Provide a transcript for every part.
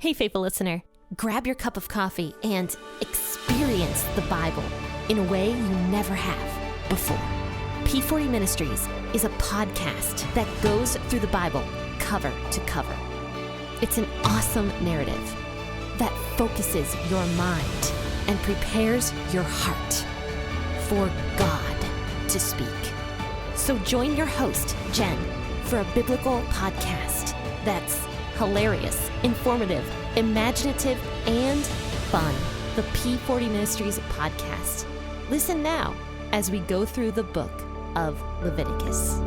Hey, faithful listener, grab your cup of coffee and experience the Bible in a way you never have before. P40 Ministries is a podcast that goes through the Bible cover to cover. It's an awesome narrative that focuses your mind and prepares your heart for God to speak. So join your host, Jen, for a biblical podcast that's hilarious, informative, imaginative, and fun. The P40 Ministries podcast. Listen now as we go through the book of Leviticus.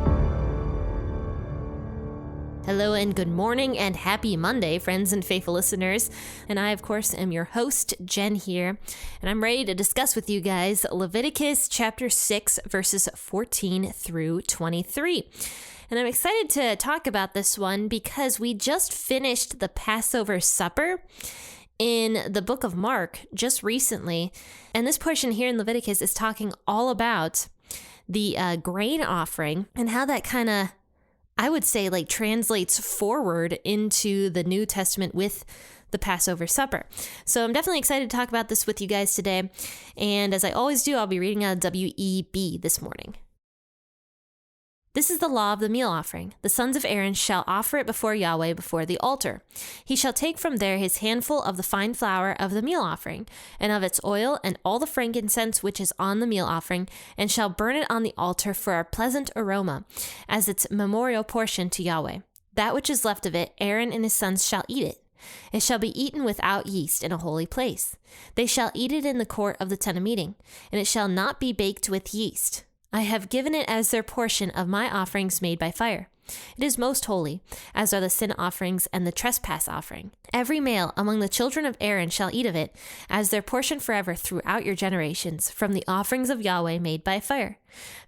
Hello and good morning and happy Monday, friends and faithful listeners. And I, of course, am your host, Jen here. And I'm ready to discuss with you guys Leviticus chapter 6, verses 14 through 23. And I'm excited to talk about this one because we just finished the Passover supper in the book of Mark just recently. And this portion here in Leviticus is talking all about the grain offering and how that kind of, I would say, like translates forward into the New Testament with the Passover supper. So I'm definitely excited to talk about this with you guys today. And as I always do, I'll be reading out of WEB this morning. This is the law of the meal offering. The sons of Aaron shall offer it before Yahweh before the altar. He shall take from there his handful of the fine flour of the meal offering, and of its oil, and all the frankincense which is on the meal offering, and shall burn it on the altar for a pleasant aroma, as its memorial portion to Yahweh. That which is left of it, Aaron and his sons shall eat it. It shall be eaten without yeast in a holy place. They shall eat it in the court of the tent of meeting, and it shall not be baked with yeast. I have given it as their portion of my offerings made by fire. It is most holy, as are the sin offerings and the trespass offering. Every male among the children of Aaron shall eat of it, as their portion forever throughout your generations, from the offerings of Yahweh made by fire.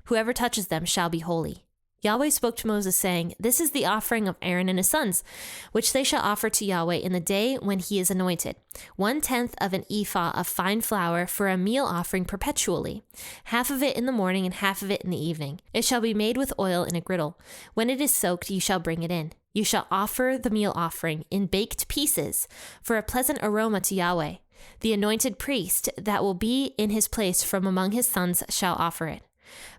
Whoever touches them shall be holy. Yahweh spoke to Moses, saying, This is the offering of Aaron and his sons, which they shall offer to Yahweh in the day when he is anointed. 1/10 of an ephah of fine flour for a meal offering perpetually, half of it in the morning and half of it in the evening. It shall be made with oil in a griddle. When it is soaked, you shall bring it in. You shall offer the meal offering in baked pieces for a pleasant aroma to Yahweh. The anointed priest that will be in his place from among his sons shall offer it.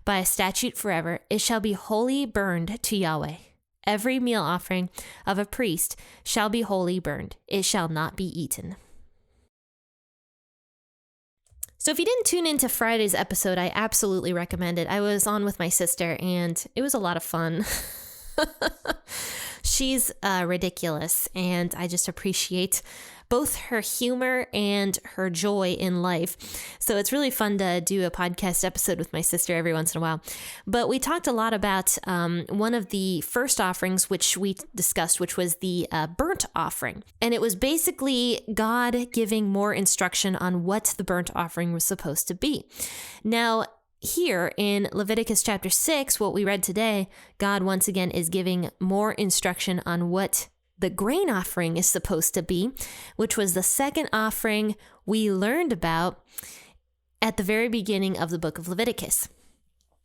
By a statute forever, it shall be wholly burned to Yahweh. Every meal offering of a priest shall be wholly burned. It shall not be eaten. So if you didn't tune into Friday's episode, I absolutely recommend it. I was on with my sister, and it was a lot of fun. She's ridiculous, and I just appreciate both her humor and her joy in life. So it's really fun to do a podcast episode with my sister every once in a while. But we talked a lot about one of the first offerings, which we discussed, which was the burnt offering. And it was basically God giving more instruction on what the burnt offering was supposed to be. Now, here in Leviticus chapter 6, what we read today, God once again is giving more instruction on what the grain offering is supposed to be, which was the second offering we learned about at the very beginning of the book of Leviticus.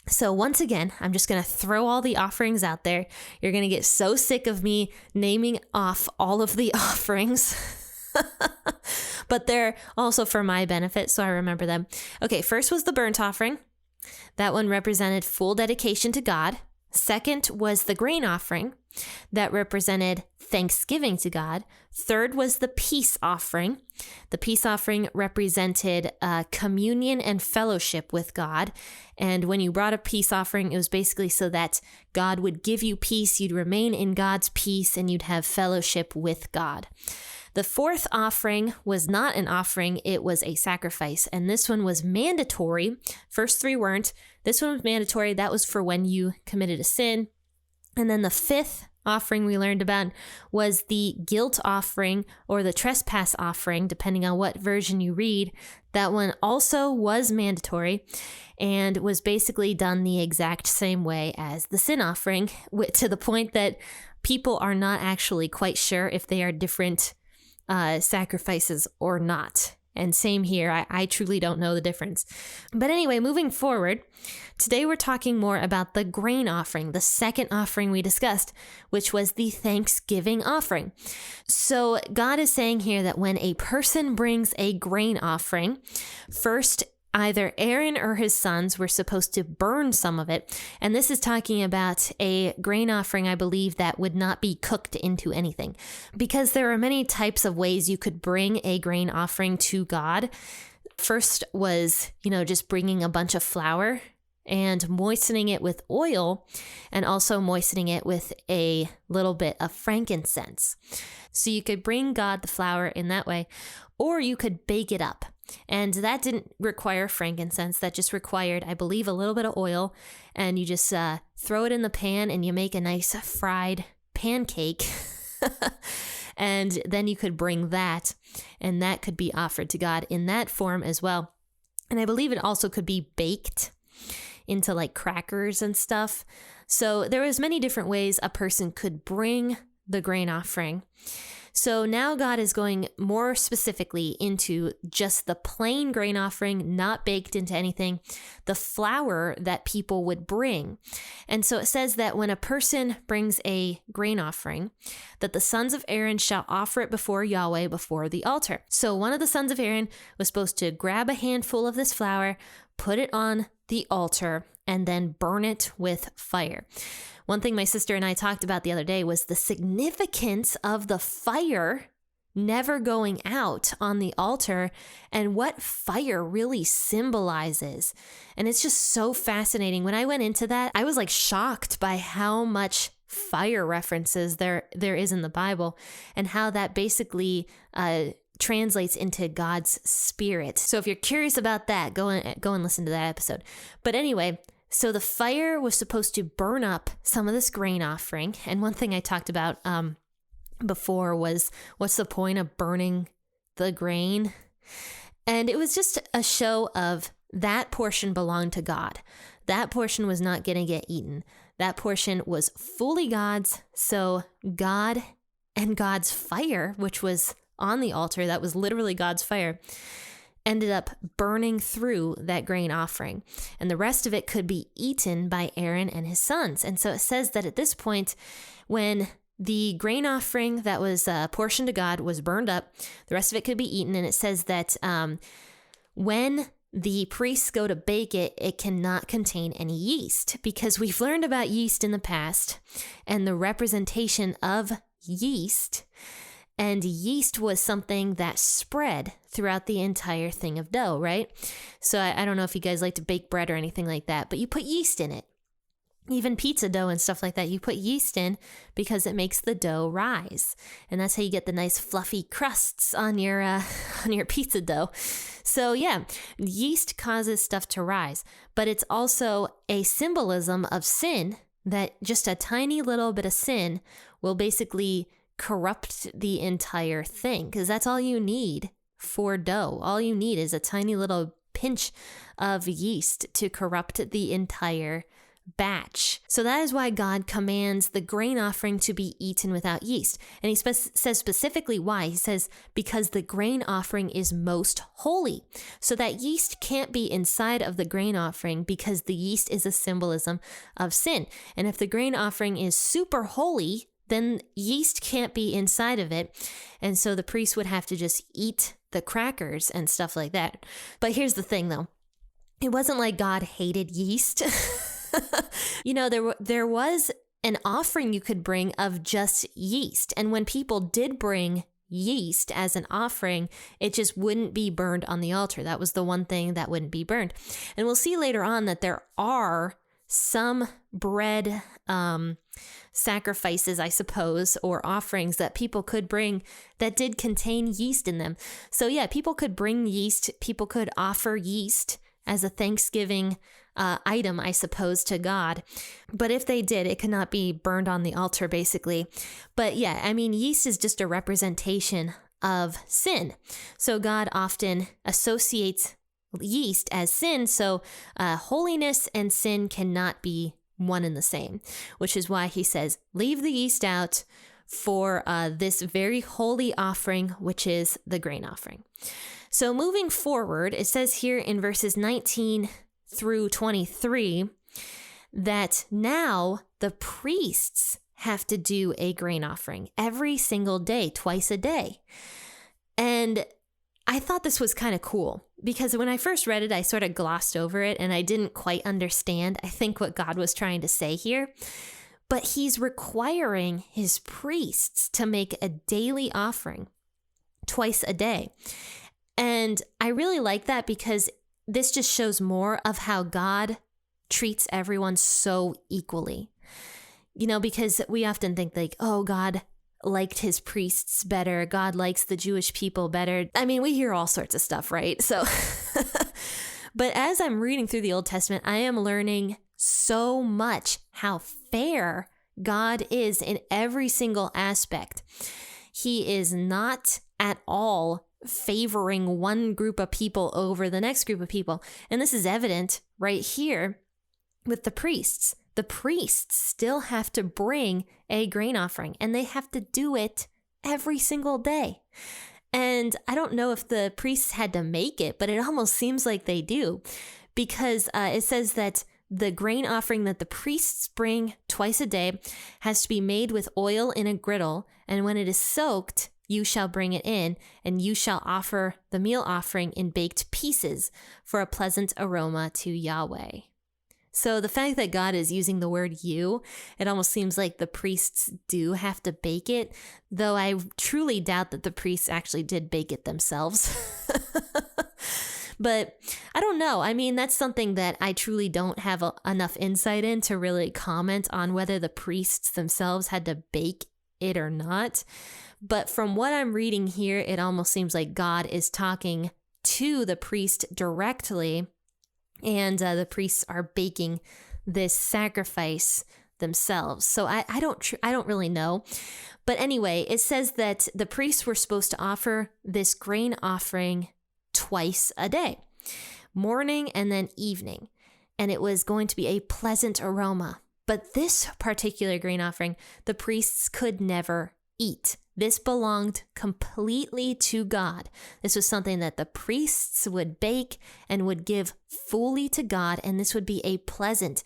So once again, I'm just going to throw all the offerings out there. You're going to get so sick of me naming off all of the offerings. But they're also for my benefit, so I remember them. Okay, first was the burnt offering. That one represented full dedication to God. Second was the grain offering. That represented thanksgiving to God. Third was the peace offering. The peace offering represented communion and fellowship with God. And when you brought a peace offering, it was basically so that God would give you peace, you'd remain in God's peace, and you'd have fellowship with God. The fourth offering was not an offering, it was a sacrifice. And this one was mandatory. First three weren't. This one was mandatory. That was for when you committed a sin. And then the fifth offering we learned about was the guilt offering or the trespass offering, depending on what version you read. That one also was mandatory and was basically done the exact same way as the sin offering, to the point that people are not actually quite sure if they are different sacrifices or not. And same here. I truly don't know the difference. But anyway, moving forward, today we're talking more about the grain offering, the second offering we discussed, which was the Thanksgiving offering. So God is saying here that when a person brings a grain offering, first, either Aaron or his sons were supposed to burn some of it. And this is talking about a grain offering, I believe, that would not be cooked into anything. Because there are many types of ways you could bring a grain offering to God. First was, just bringing a bunch of flour and moistening it with oil, and also moistening it with a little bit of frankincense. So you could bring God the flour in that way, or you could bake it up. And that didn't require frankincense. That just required, I believe, a little bit of oil. And you just throw it in the pan and you make a nice fried pancake. And then you could bring that, and that could be offered to God in that form as well. And I believe it also could be baked into like crackers and stuff. So there was many different ways a person could bring the grain offering. So now God is going more specifically into just the plain grain offering, not baked into anything, the flour that people would bring. And so it says that when a person brings a grain offering, that the sons of Aaron shall offer it before Yahweh before the altar. So one of the sons of Aaron was supposed to grab a handful of this flour, put it on the altar, and then burn it with fire. One thing my sister and I talked about the other day was the significance of the fire never going out on the altar and what fire really symbolizes. And it's just so fascinating. When I went into that, I was like shocked by how much fire references there is in the Bible, and how that basically translates into God's spirit. So if you're curious about that, go and listen to that episode. But anyway, so the fire was supposed to burn up some of this grain offering. And one thing I talked about before was, what's the point of burning the grain? And it was just a show of that portion belonged to God. That portion was not going to get eaten. That portion was fully God's. So God and God's fire, which was on the altar, that was literally God's fire, ended up burning through that grain offering. And the rest of it could be eaten by Aaron and his sons. And so it says that at this point, when the grain offering that was portioned to God was burned up, the rest of it could be eaten. And it says that when the priests go to bake it, it cannot contain any yeast, because we've learned about yeast in the past and the representation of yeast. And yeast was something that spread throughout the entire thing of dough, right? So I don't know if you guys like to bake bread or anything like that, but you put yeast in it. Even pizza dough and stuff like that, you put yeast in because it makes the dough rise. And that's how you get the nice fluffy crusts on your pizza dough. So yeah, yeast causes stuff to rise, but it's also a symbolism of sin, that just a tiny little bit of sin will basically corrupt the entire thing, because that's all you need for dough. All you need is a tiny little pinch of yeast to corrupt the entire batch. So that is why God commands the grain offering to be eaten without yeast. And he says specifically why. He says, because the grain offering is most holy. So that yeast can't be inside of the grain offering, because the yeast is a symbolism of sin. And if the grain offering is super holy, then yeast can't be inside of it. And so the priest would have to just eat the crackers and stuff like that. But here's the thing though. It wasn't like God hated yeast. There was an offering you could bring of just yeast. And when people did bring yeast as an offering, it just wouldn't be burned on the altar. That was the one thing that wouldn't be burned. And we'll see later on that there are some bread sacrifices, I suppose, or offerings that people could bring that did contain yeast in them. So yeah, people could bring yeast. People could offer yeast as a Thanksgiving item, I suppose, to God. But if they did, it could not be burned on the altar, basically. But yeah, I mean, yeast is just a representation of sin. So God often associates yeast as sin. So holiness and sin cannot be one and the same, which is why he says, leave the yeast out, for this very holy offering, which is the grain offering. So moving forward, it says here in verses 19 through 23 that now the priests have to do a grain offering every single day, twice a day. And I thought this was kind of cool because when I first read it, I sort of glossed over it and I didn't quite understand, I think, what God was trying to say here. But he's requiring his priests to make a daily offering twice a day. And I really like that because this just shows more of how God treats everyone so equally. You know, because we often think like, oh, God liked his priests better. God likes the Jewish people better. I mean, we hear all sorts of stuff, right? So, but as I'm reading through the Old Testament, I am learning so much how fair God is in every single aspect. He is not at all favoring one group of people over the next group of people. And this is evident right here with the priests. The priests still have to bring a grain offering, and they have to do it every single day. And I don't know if the priests had to make it, but it almost seems like they do, because it says that the grain offering that the priests bring twice a day has to be made with oil in a griddle, and when it is soaked, you shall bring it in, and you shall offer the meal offering in baked pieces for a pleasant aroma to Yahweh. So the fact that God is using the word you, it almost seems like the priests do have to bake it, though I truly doubt that the priests actually did bake it themselves. But I don't know. I mean, that's something that I truly don't have enough insight in to really comment on whether the priests themselves had to bake it or not. But from what I'm reading here, it almost seems like God is talking to the priest directly, and the priests are baking this sacrifice themselves. So I don't really know. But anyway, it says that the priests were supposed to offer this grain offering twice a day, morning and then evening. And it was going to be a pleasant aroma. But this particular grain offering, the priests could never eat. This belonged completely to God. This was something that the priests would bake and would give fully to God, and this would be a pleasant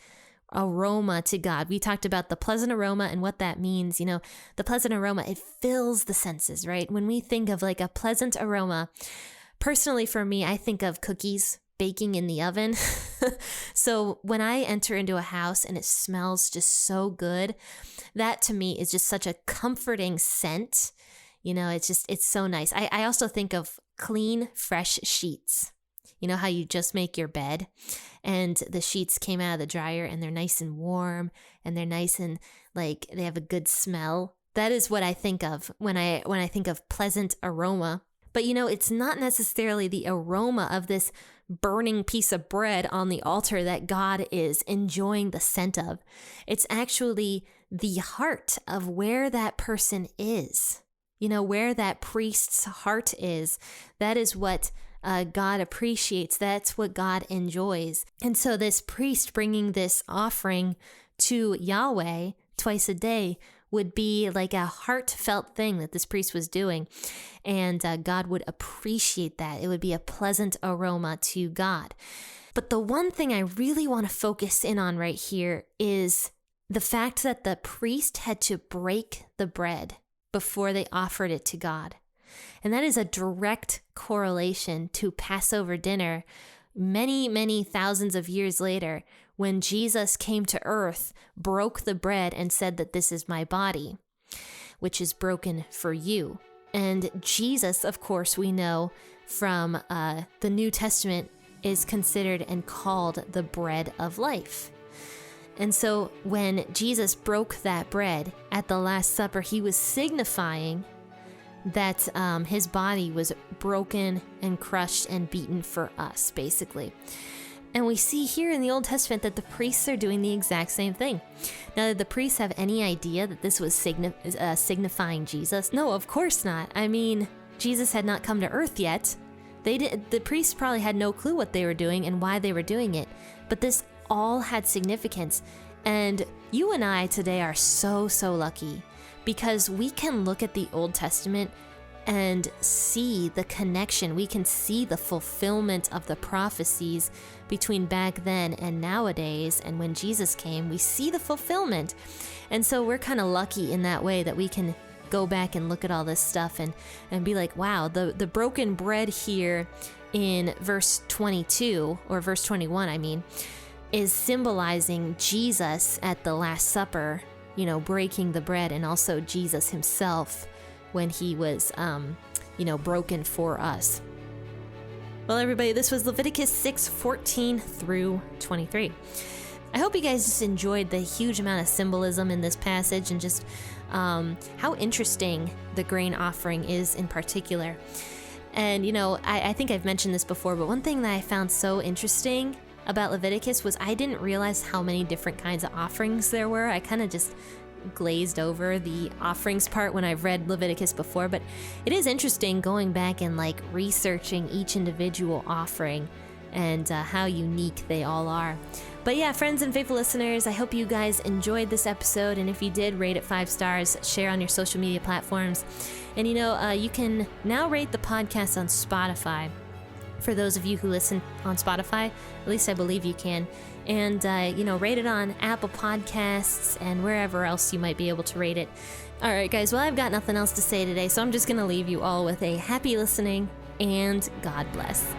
aroma to God. We talked about the pleasant aroma and what that means. You know, the pleasant aroma, it fills the senses, right? When we think of like a pleasant aroma, personally for me, I think of cookies baking in the oven. So when I enter into a house and it smells just so good, that to me is just such a comforting scent. You know, it's so nice. I also think of clean, fresh sheets. You know how you just make your bed and the sheets came out of the dryer and they're nice and warm and they're nice and like they have a good smell. That is what I think of when I think of pleasant aroma. But you know, it's not necessarily the aroma of this burning piece of bread on the altar that God is enjoying the scent of. It's actually the heart of where that person is. You know, where that priest's heart is. That is what God appreciates. That's what God enjoys. And so this priest bringing this offering to Yahweh twice a day would be like a heartfelt thing that this priest was doing. And God would appreciate that. It would be a pleasant aroma to God. But the one thing I really want to focus in on right here is the fact that the priest had to break the bread before they offered it to God. And that is a direct correlation to Passover dinner many, many thousands of years later, when Jesus came to earth, broke the bread and said that this is my body, which is broken for you. And Jesus, of course, we know from the New Testament, is considered and called the bread of life. And so when Jesus broke that bread at the Last Supper, he was signifying that his body was broken and crushed and beaten for us, basically. And we see here in the Old Testament that the priests are doing the exact same thing. Now, did the priests have any idea that this was signifying Jesus? No, of course not. I mean, Jesus had not come to earth yet. The priests probably had no clue what they were doing and why they were doing it. But this all had significance. And you and I today are so, so lucky because we can look at the Old Testament and see the connection. We can see the fulfillment of the prophecies between back then and nowadays. And when Jesus came, we see the fulfillment. And so we're kind of lucky in that way that we can go back and look at all this stuff and be like, wow, the broken bread here in verse 22, or verse 21, I mean, is symbolizing Jesus at the Last Supper, breaking the bread, and also Jesus himself when he was, broken for us. Well, everybody, this was Leviticus 6:14 through 23. I hope you guys just enjoyed the huge amount of symbolism in this passage, and just how interesting the grain offering is in particular. And, I think I've mentioned this before, but one thing that I found so interesting about Leviticus was I didn't realize how many different kinds of offerings there were. I kind of just glazed over the offerings part when I've read Leviticus before, but it is interesting going back and researching each individual offering and how unique they all are. But yeah, friends and faithful listeners, I hope you guys enjoyed this episode, and if you did, rate it 5 stars, share on your social media platforms, and you can now rate the podcast on Spotify. For those of you who listen on Spotify, at least I believe you can. And, rate it on Apple Podcasts and wherever else you might be able to rate it. All right, guys, well, I've got nothing else to say today, so I'm just going to leave you all with a happy listening, and God bless.